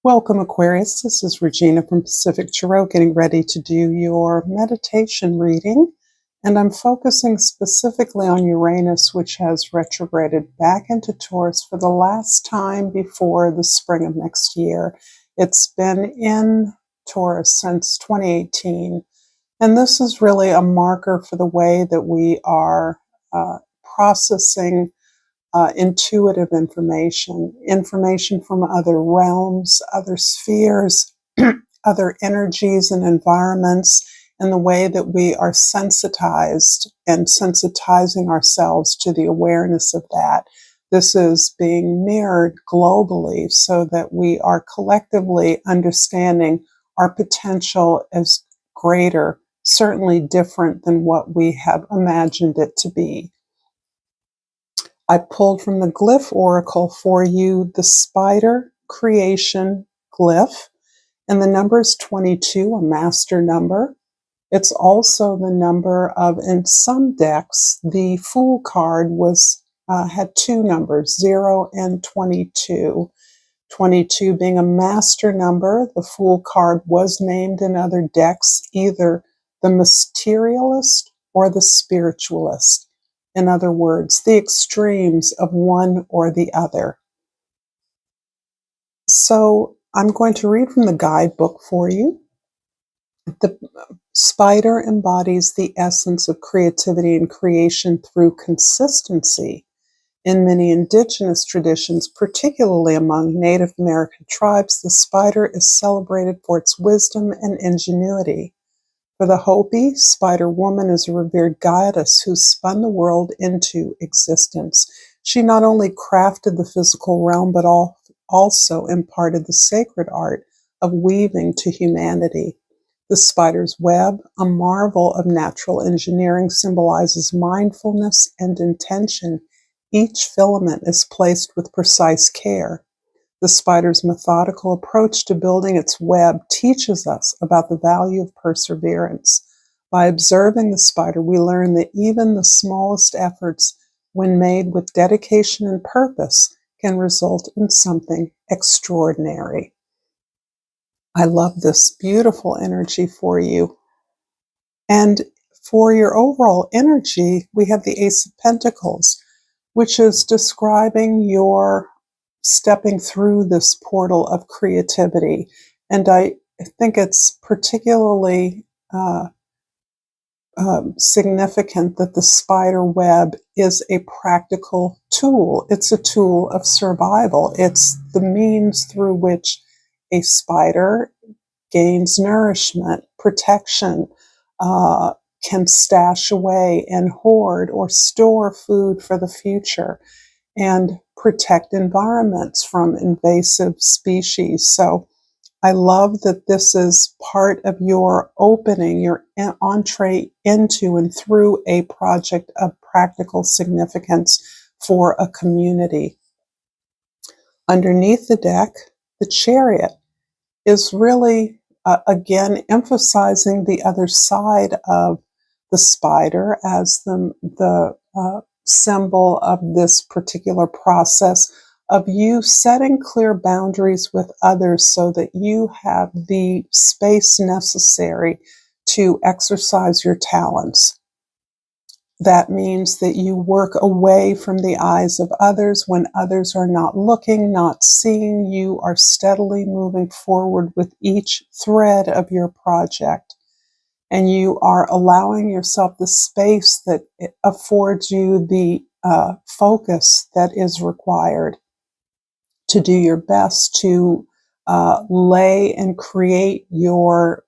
Welcome, Aquarius. This is Regina from Pacific Tarot, getting ready to do your meditation reading. And I'm focusing specifically on Uranus, which has retrograded back into Taurus for the last time before the spring of next year. It's been in Taurus since 2018. And this is really a marker for the way that we are processing intuitive information from other realms, other spheres, other energies and environments, and the way that we are sensitized and sensitizing ourselves to the awareness of that. This is being mirrored globally so that we are collectively understanding our potential as greater, certainly different than what we have imagined it to be. I pulled from the Glyph Oracle for you the Spider Creation Glyph, and the number is 22, a master number. It's also the number of, in some decks, the Fool card had two numbers, 0 and 22. 22 being a master number. The Fool card was named in other decks either the Materialist or the Spiritualist. In other words, the extremes of one or the other. So I'm going to read from the guidebook for you. The spider embodies the essence of creativity and creation through consistency. In many indigenous traditions, particularly among Native American tribes, the spider is celebrated for its wisdom and ingenuity. For the Hopi, Spider Woman is a revered goddess who spun the world into existence. She not only crafted the physical realm, but also imparted the sacred art of weaving to humanity. The spider's web, a marvel of natural engineering, symbolizes mindfulness and intention. Each filament is placed with precise care. The spider's methodical approach to building its web teaches us about the value of perseverance. By observing the spider, we learn that even the smallest efforts, when made with dedication and purpose, can result in something extraordinary. I love this beautiful energy for you. And for your overall energy, we have the Ace of Pentacles, which is describing your stepping through this portal of creativity. And I think it's particularly significant that the spider web is a practical tool. It's a tool of survival. It's the means through which a spider gains nourishment, protection, can stash away and hoard or store food for the future, and protect environments from invasive species. So I love that this is part of your opening, your entree into and through a project of practical significance for a community. Underneath the deck, the Chariot is really, again, emphasizing the other side of the spider as the symbol of this particular process of you setting clear boundaries with others so that you have the space necessary to exercise your talents. That means that you work away from the eyes of others when others are not looking, not seeing. You are steadily moving forward with each thread of your project. And you are allowing yourself the space that affords you the focus that is required to do your best to lay and create your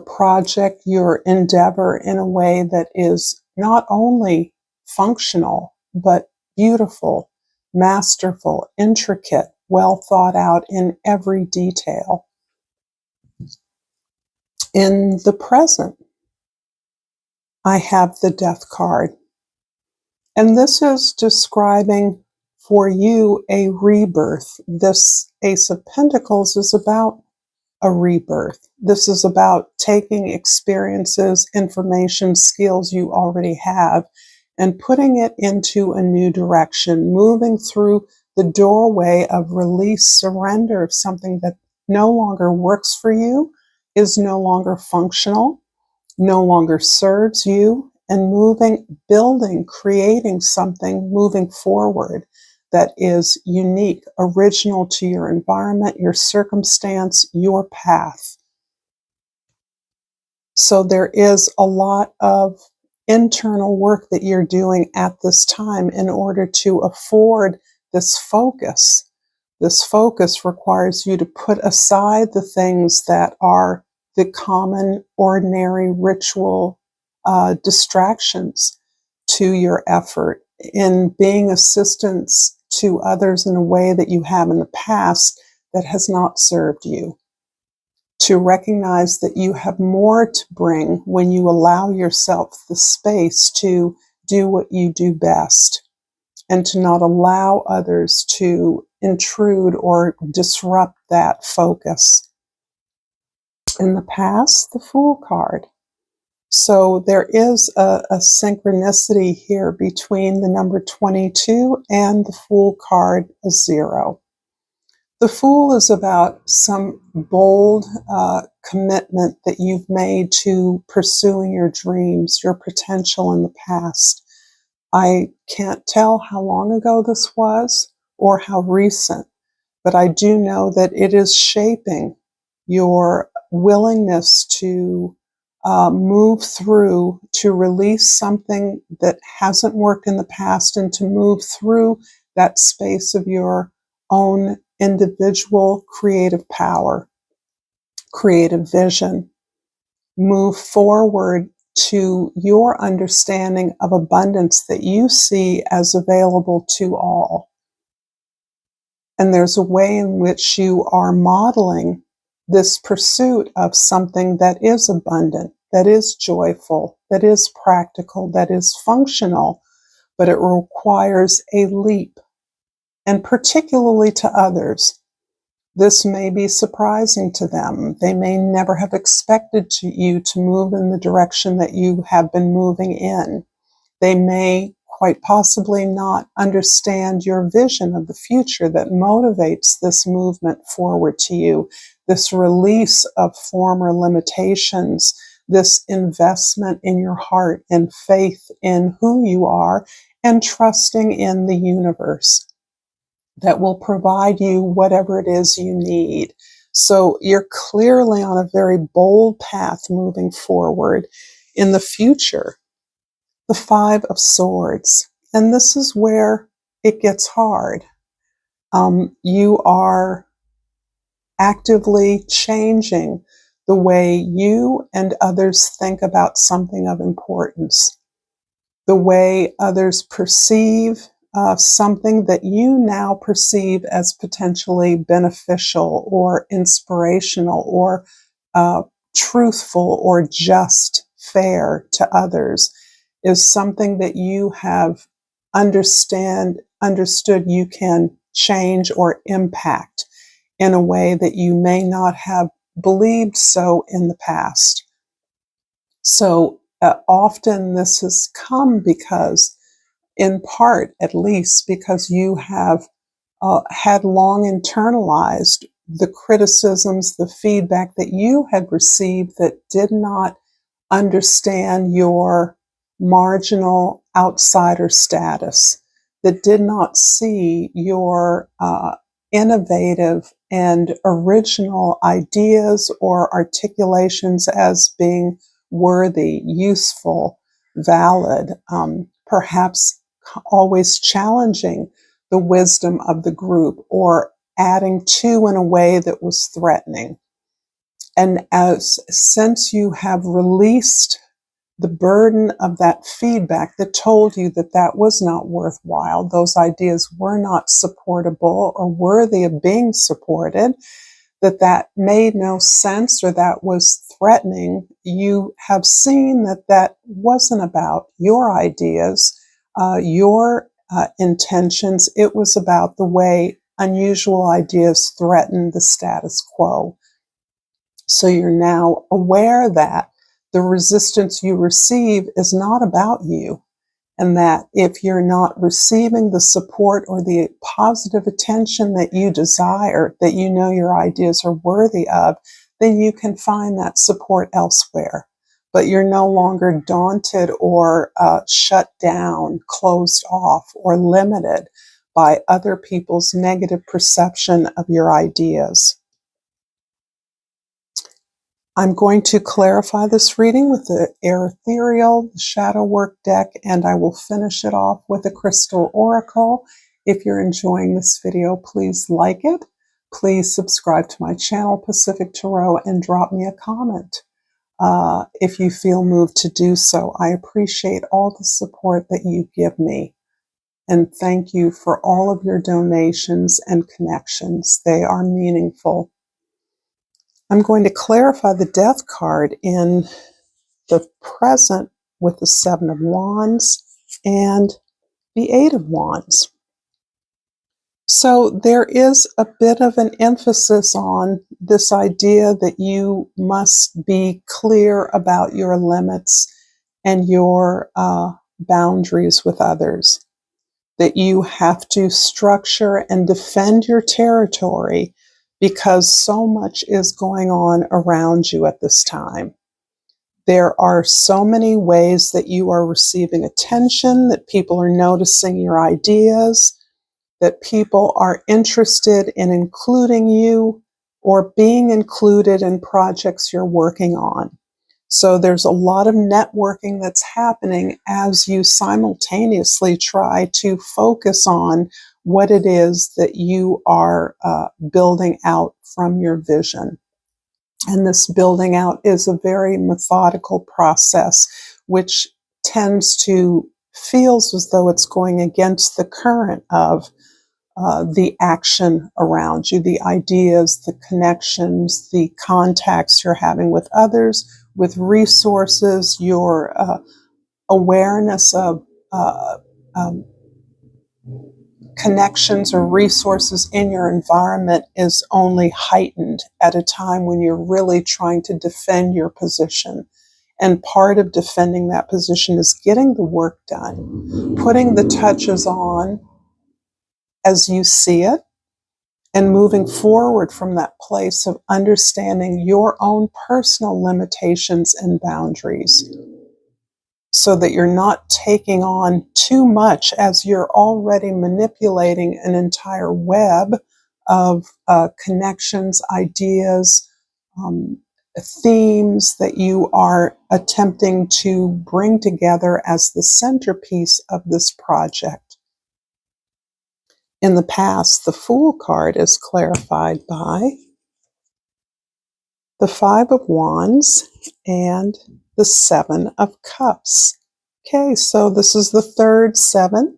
project, your endeavor in a way that is not only functional, but beautiful, masterful, intricate, well thought out in every detail. In the present, I have the Death card. And this is describing for you a rebirth. This Ace of Pentacles is about a rebirth. This is about taking experiences, information, skills you already have and putting it into a new direction, moving through the doorway of release, surrender of something that no longer works for you, is no longer functional, no longer serves you, and moving, building, creating something, moving forward that is unique, original to your environment, your circumstance, your path. So there is a lot of internal work that you're doing at this time in order to afford this focus. This focus requires you to put aside the things that are the common, ordinary, ritual distractions to your effort in being assistance to others in a way that you have in the past that has not served you. To recognize that you have more to bring when you allow yourself the space to do what you do best, and to not allow others to intrude or disrupt that focus. In the past, the Fool card. So there is a synchronicity here between the number 22 and the Fool card, a 0. The Fool is about some bold commitment that you've made to pursuing your dreams, your potential in the past. I can't tell how long ago this was or how recent, but I do know that it is shaping your willingness to move through, to release something that hasn't worked in the past, and to move through that space of your own individual creative power, creative vision. Move forward to your understanding of abundance that you see as available to all. And there's a way in which you are modeling this pursuit of something that is abundant, that is joyful, that is practical, that is functional, but it requires a leap. And particularly to others, this may be surprising to them. They may never have expected you to move in the direction that you have been moving in. They may quite possibly not understand your vision of the future that motivates this movement forward to you, this release of former limitations, this investment in your heart and faith in who you are, and trusting in the universe that will provide you whatever it is you need. So you're clearly on a very bold path moving forward in the future. The 5 of Swords. And this is where it gets hard. You are actively changing the way you and others think about something of importance, the way others perceive something that you now perceive as potentially beneficial or inspirational or truthful or just fair to others is something that you have understood you can change or impact in a way that you may not have believed so in the past. So often this has come because, in part at least, because you have had long internalized the criticisms, the feedback that you had received that did not understand your marginal outsider status, that did not see your innovative and original ideas or articulations as being worthy, useful, valid, perhaps always challenging the wisdom of the group or adding to in a way that was threatening. And since you have released the burden of that feedback that told you that that was not worthwhile, those ideas were not supportable or worthy of being supported, that made no sense or that was threatening, you have seen that that wasn't about your ideas, your intentions. It was about the way unusual ideas threaten the status quo. So you're now aware that the resistance you receive is not about you. and that if you're not receiving the support or the positive attention that you desire, that you know your ideas are worthy of, then you can find that support elsewhere. But you're no longer daunted or shut down, closed off, or limited by other people's negative perception of your ideas. I'm going to clarify this reading with the Air Ethereal, the Shadow Work deck, and I will finish it off with a Crystal Oracle. If you're enjoying this video, please like it. Please subscribe to my channel, Pacific Tarot, and drop me a comment if you feel moved to do so. I appreciate all the support that you give me. And thank you for all of your donations and connections. They are meaningful. I'm going to clarify the Death card in the present with the Seven of Wands and the Eight of Wands. So there is a bit of an emphasis on this idea that you must be clear about your limits and your boundaries with others, that you have to structure and defend your territory because so much is going on around you at this time. There are so many ways that you are receiving attention, that people are noticing your ideas, that people are interested in including you or being included in projects you're working on. So there's a lot of networking that's happening as you simultaneously try to focus on what it is that you are building out from your vision. And this building out is a very methodical process, which tends to feels as though it's going against the current of the action around you, the ideas, the connections, the contacts you're having with others, with resources, your awareness of connections or resources in your environment is only heightened at a time when you're really trying to defend your position. And part of defending that position is getting the work done, putting the touches on as you see it, and moving forward from that place of understanding your own personal limitations and boundaries, so that you're not taking on too much as you're already manipulating an entire web of connections, ideas, themes that you are attempting to bring together as the centerpiece of this project. In the past, the Fool card is clarified by the Five of Wands and the Seven of Cups. Okay, so this is the third seven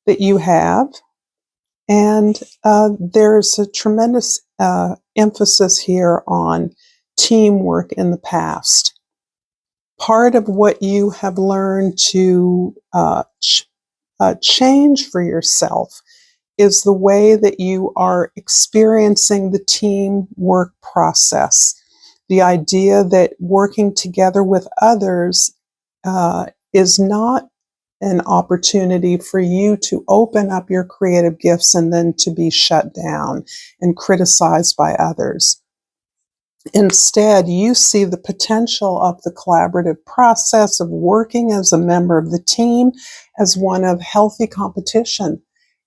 that you have, and there's a tremendous emphasis here on teamwork in the past. Part of what you have learned to change for yourself is the way that you are experiencing the teamwork process. The idea that working together with others is not an opportunity for you to open up your creative gifts and then to be shut down and criticized by others. Instead, you see the potential of the collaborative process of working as a member of the team as one of healthy competition.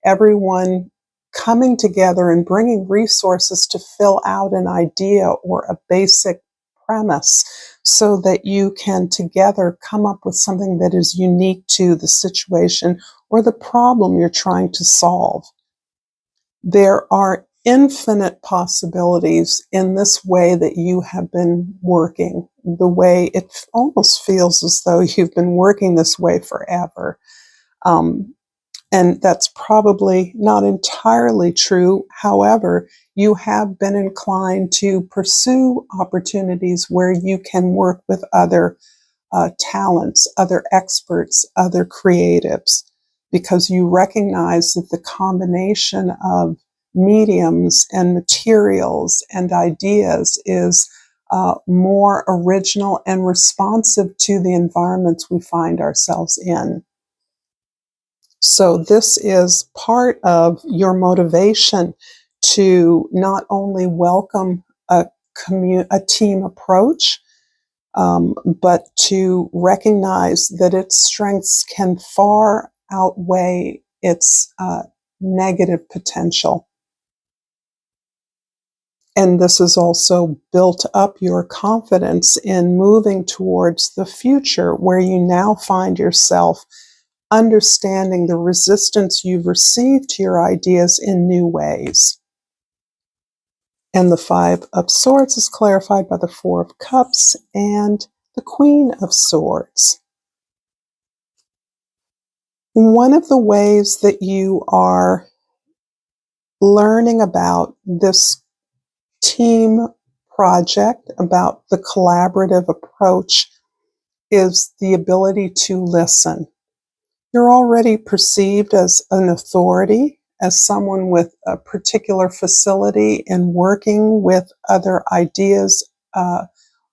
Everyone coming together and bringing resources to fill out an idea or a basic premise so that you can together come up with something that is unique to the situation or the problem you're trying to solve. There are infinite possibilities in this way that you have been working, the way it almost feels as though you've been working this way forever. And that's probably not entirely true. However, you have been inclined to pursue opportunities where you can work with other talents, other experts, other creatives, because you recognize that the combination of mediums and materials and ideas is more original and responsive to the environments we find ourselves in. So this is part of your motivation to not only welcome a team approach, but to recognize that its strengths can far outweigh its negative potential. And this has also built up your confidence in moving towards the future, where you now find yourself understanding the resistance you've received to your ideas in new ways. And the Five of Swords is clarified by the Four of Cups and the Queen of Swords. One of the ways that you are learning about this team project, about the collaborative approach, is the ability to listen. You're already perceived as an authority, as someone with a particular facility in working with other ideas,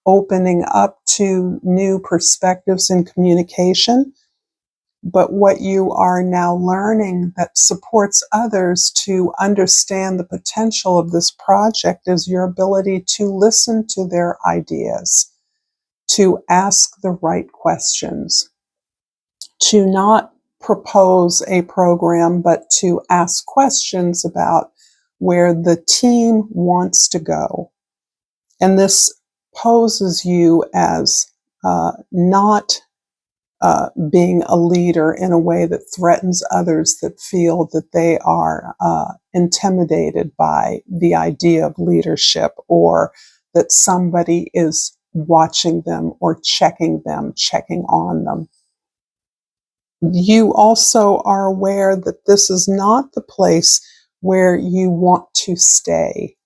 opening up to new perspectives in communication. But what you are now learning that supports others to understand the potential of this project is your ability to listen to their ideas, to ask the right questions, to not propose a program, but to ask questions about where the team wants to go. And this poses you as not being a leader in a way that threatens others that feel that they are intimidated by the idea of leadership, or that somebody is watching them or checking on them. You also are aware that this is not the place where you want to stay.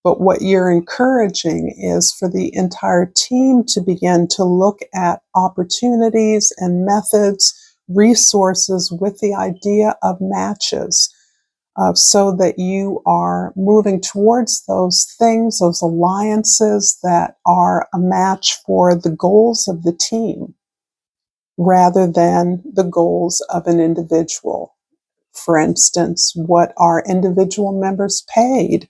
But what you're encouraging is for the entire team to begin to look at opportunities and methods, resources with the idea of matches, so that you are moving towards those things, those alliances that are a match for the goals of the team, rather than the goals of an individual. For instance, what are individual members paid?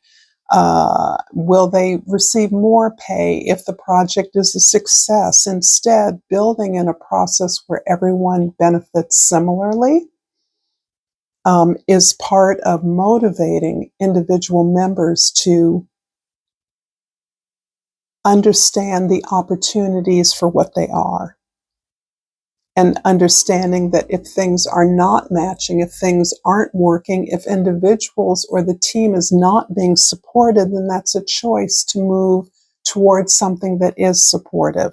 Will they receive more pay if the project is a success? Instead, building in a process where everyone benefits similarly is part of motivating individual members to understand the opportunities for what they are. And understanding that if things are not matching, if things aren't working, if individuals or the team is not being supported, then that's a choice to move towards something that is supportive.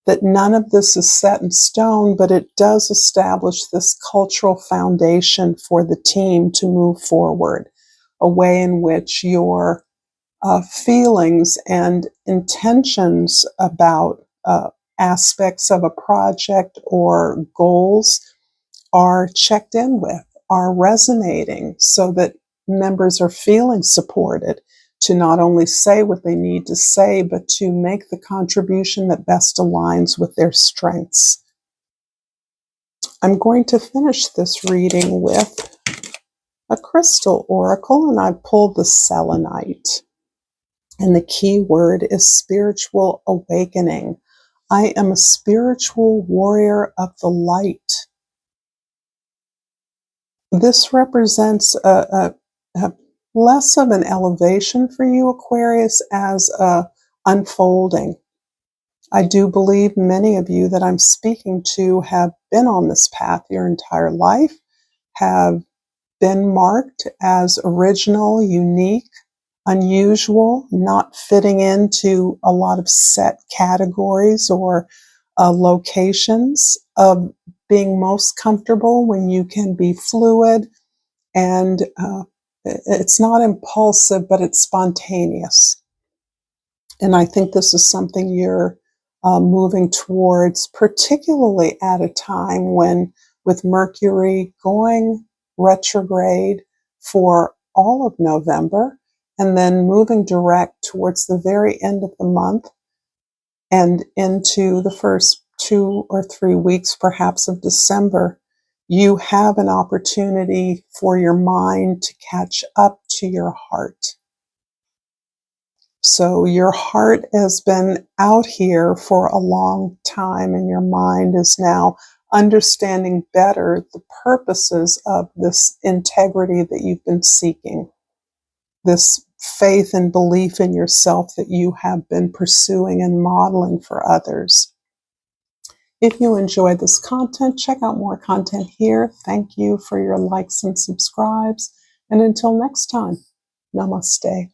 That none of this is set in stone, but it does establish this cultural foundation for the team to move forward, a way in which your feelings and intentions about aspects of a project or goals are checked in with, are resonating, so that members are feeling supported to not only say what they need to say, but to make the contribution that best aligns with their strengths. I'm going to finish this reading with a crystal oracle, and I've pulled the selenite. And the key word is spiritual awakening. I am a spiritual warrior of the light. This represents a less of an elevation for you, Aquarius, as a unfolding. I do believe many of you that I'm speaking to have been on this path your entire life, have been marked as original, unique, unusual, not fitting into a lot of set categories or locations, of being most comfortable when you can be fluid and it's not impulsive, but it's spontaneous. And I think this is something you're moving towards, particularly at a time when, with Mercury going retrograde for all of November, and then moving direct towards the very end of the month and into the first 2 or 3 weeks, perhaps, of December, You have an opportunity for your mind to catch up to your heart. So your heart has been out here for a long time, and your mind is now understanding better the purposes of this integrity that you've been seeking, this faith and belief in yourself that you have been pursuing and modeling for others. If you enjoyed this content, check out more content here. Thank you for your likes and subscribes. And until next time, namaste.